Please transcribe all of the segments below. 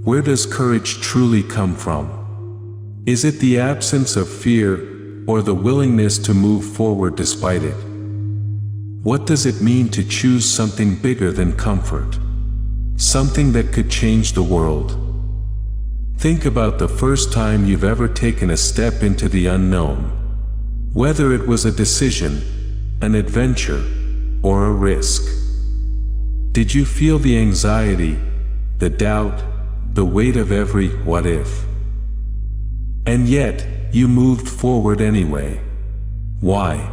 Where does courage truly come from? Is it the absence of fear, or the willingness to move forward despite it? What does it mean to choose something bigger than comfort? Something that could change the world? Think about the first time you've ever taken a step into the unknown. Whether it was a decision, an adventure, or a risk. Did you feel the anxiety, the doubt, the weight of every what if? And yet, you moved forward anyway. Why?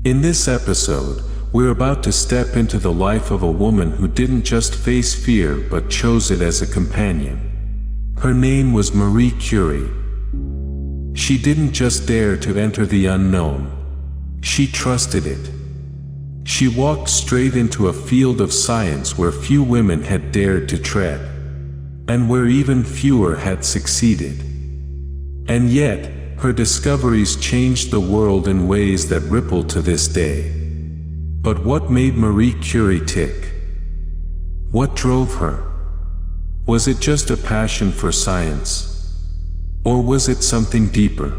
In this episode, we're about to step into the life of a woman who didn't just face fear but chose it as a companion. Her name was Marie Curie. She didn't just dare to enter the unknown. She trusted it. She walked straight into a field of science where few women had dared to tread, and where even fewer had succeeded. And yet, her discoveries changed the world in ways that ripple to this day. But what made Marie Curie tick? What drove her? Was it just a passion for science? Or was it something deeper?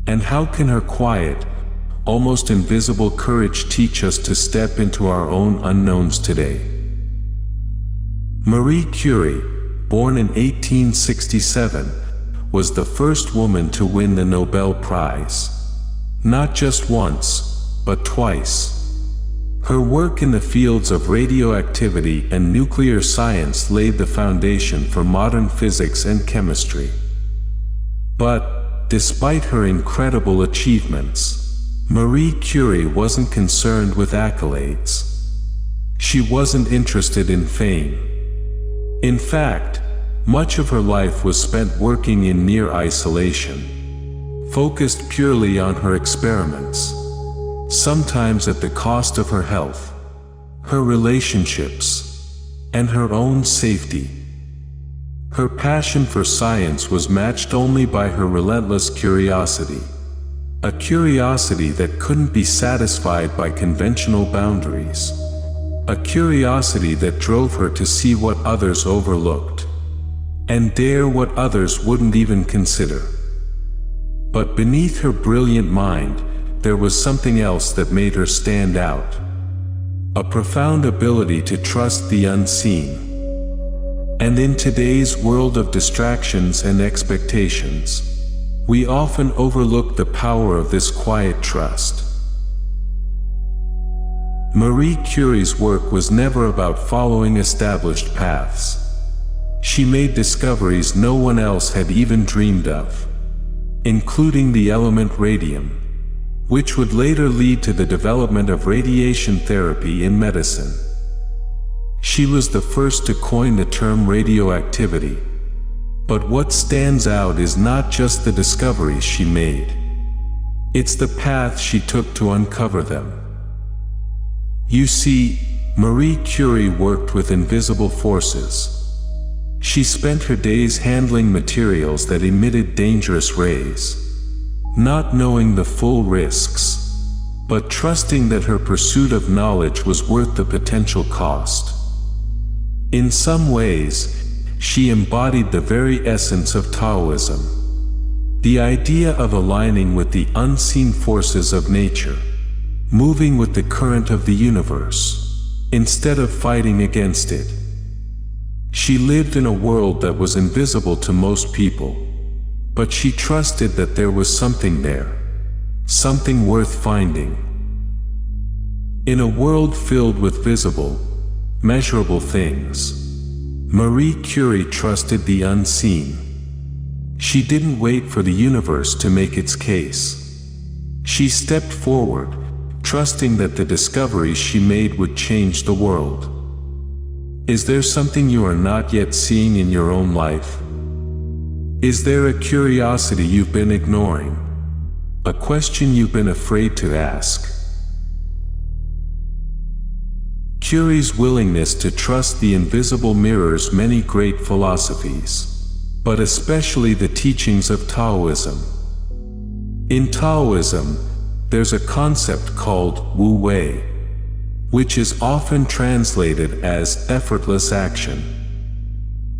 And how can her quiet, almost invisible courage teach us to step into our own unknowns today? Marie Curie, born in 1867, was the first woman to win the Nobel Prize. Not just once, but twice. Her work in the fields of radioactivity and nuclear science laid the foundation for modern physics and chemistry. But, despite her incredible achievements, Marie Curie wasn't concerned with accolades. She wasn't interested in fame. In fact, much of her life was spent working in near isolation, focused purely on her experiments, sometimes at the cost of her health, her relationships, and her own safety. Her passion for science was matched only by her relentless curiosity, a curiosity that couldn't be satisfied by conventional boundaries, a curiosity that drove her to see what others overlooked, and dare what others wouldn't even consider. But beneath her brilliant mind, there was something else that made her stand out. A profound ability to trust the unseen. And in today's world of distractions and expectations, we often overlook the power of this quiet trust. Marie Curie's work was never about following established paths. She made discoveries no one else had even dreamed of, including the element radium, which would later lead to the development of radiation therapy in medicine. She was the first to coin the term radioactivity. But what stands out is not just the discoveries she made. It's the path she took to uncover them. You see, Marie Curie worked with invisible forces. She spent her days handling materials that emitted dangerous rays, not knowing the full risks, but trusting that her pursuit of knowledge was worth the potential cost. In some ways, she embodied the very essence of Taoism, the idea of aligning with the unseen forces of nature, moving with the current of the universe, instead of fighting against it. She lived in a world that was invisible to most people, but she trusted that there was something there, something worth finding. In a world filled with visible, measurable things, Marie Curie trusted the unseen. She didn't wait for the universe to make its case. She stepped forward, trusting that the discoveries she made would change the world. Is there something you are not yet seeing in your own life? Is there a curiosity you've been ignoring? A question you've been afraid to ask? Curie's willingness to trust the invisible mirrors many great philosophies, but especially the teachings of Taoism. In Taoism, there's a concept called Wu Wei, which is often translated as effortless action.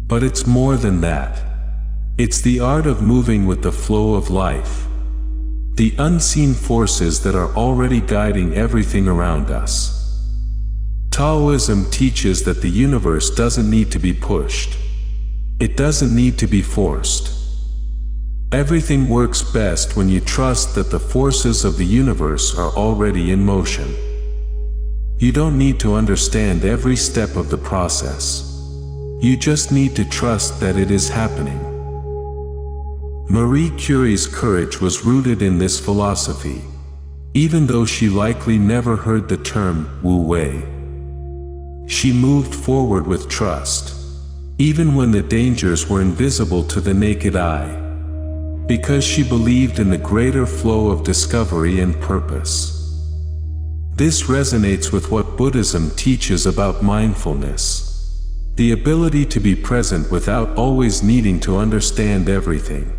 But it's more than that. It's the art of moving with the flow of life. The unseen forces that are already guiding everything around us. Taoism teaches that the universe doesn't need to be pushed. It doesn't need to be forced. Everything works best when you trust that the forces of the universe are already in motion. You don't need to understand every step of the process. You just need to trust that it is happening. Marie Curie's courage was rooted in this philosophy, even though she likely never heard the term Wu Wei. She moved forward with trust, even when the dangers were invisible to the naked eye, because she believed in the greater flow of discovery and purpose. This resonates with what Buddhism teaches about mindfulness. The ability to be present without always needing to understand everything.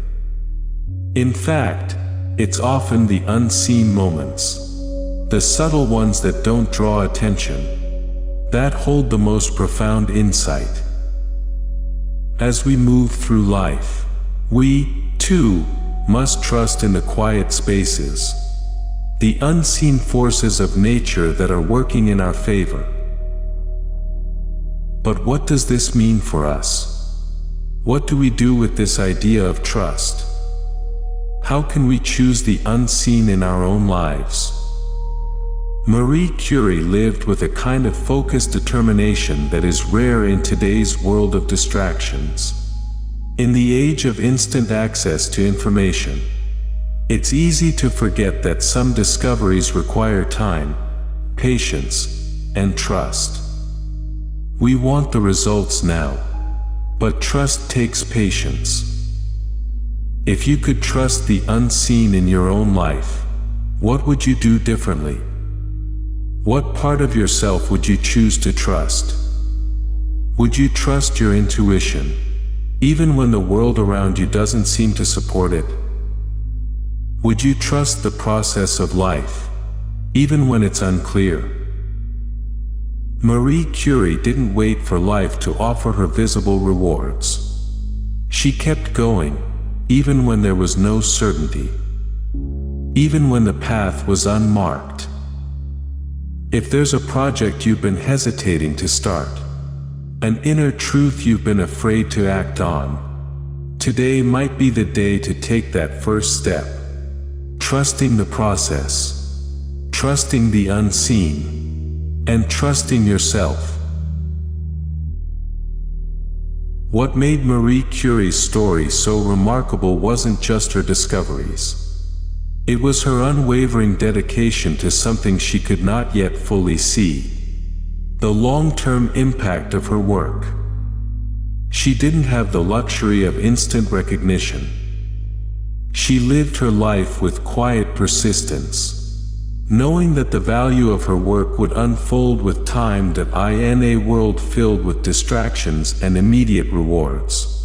In fact, it's often the unseen moments, the subtle ones that don't draw attention, that hold the most profound insight. As we move through life, we, too, must trust in the quiet spaces, the unseen forces of nature that are working in our favor. But what does this mean for us? What do we do with this idea of trust? How can we choose the unseen in our own lives? Marie Curie lived with a kind of focused determination that is rare in today's world of distractions. In the age of instant access to information, it's easy to forget that some discoveries require time, patience, and trust. We want the results now, but trust takes patience. If you could trust the unseen in your own life, what would you do differently? What part of yourself would you choose to trust? Would you trust your intuition, even when the world around you doesn't seem to support it? Would you trust the process of life, even when it's unclear? Marie Curie didn't wait for life to offer her visible rewards. She kept going, even when there was no certainty. Even when the path was unmarked. If there's a project you've been hesitating to start, an inner truth you've been afraid to act on, today might be the day to take that first step. Trusting the process, trusting the unseen, and trusting yourself. What made Marie Curie's story so remarkable wasn't just her discoveries. It was her unwavering dedication to something she could not yet fully see. The long-term impact of her work. She didn't have the luxury of instant recognition. She lived her life with quiet persistence, knowing that the value of her work would unfold with time, that in a world filled with distractions and immediate rewards.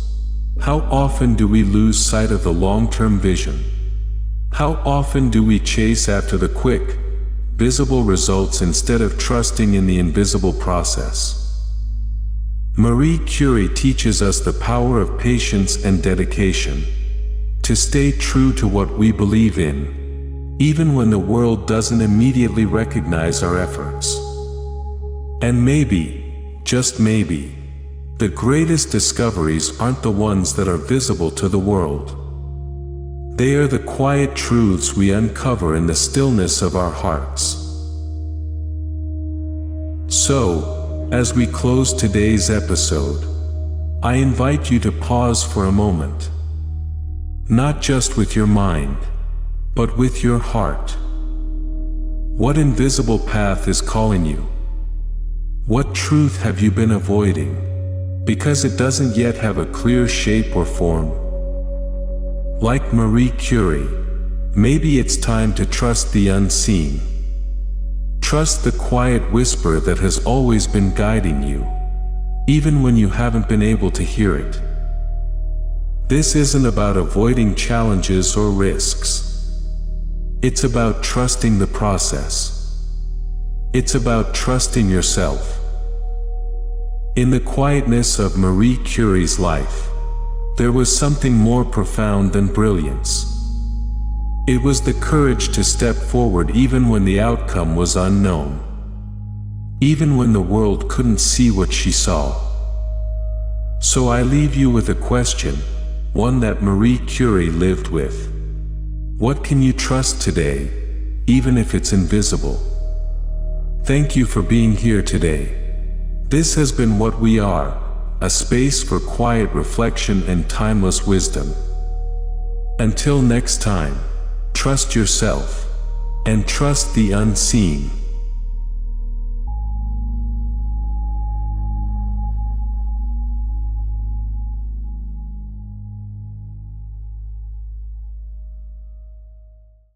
How often do we lose sight of the long-term vision? How often do we chase after the quick, visible results instead of trusting in the invisible process? Marie Curie teaches us the power of patience and dedication, to stay true to what we believe in, even when the world doesn't immediately recognize our efforts. And maybe, just maybe, the greatest discoveries aren't the ones that are visible to the world. They are the quiet truths we uncover in the stillness of our hearts. So, as we close today's episode, I invite you to pause for a moment. Not just with your mind, but with your heart. What invisible path is calling you? What truth have you been avoiding, because it doesn't yet have a clear shape or form? Like Marie Curie, maybe it's time to trust the unseen. Trust the quiet whisper that has always been guiding you, even when you haven't been able to hear it. This isn't about avoiding challenges or risks. It's about trusting the process. It's about trusting yourself. In the quietness of Marie Curie's life, there was something more profound than brilliance. It was the courage to step forward even when the outcome was unknown. Even when the world couldn't see what she saw. So I leave you with a question, one that Marie Curie lived with. What can you trust today, even if it's invisible? Thank you for being here today. This has been What We Are, a space for quiet reflection and timeless wisdom. Until next time, trust yourself, and trust the unseen.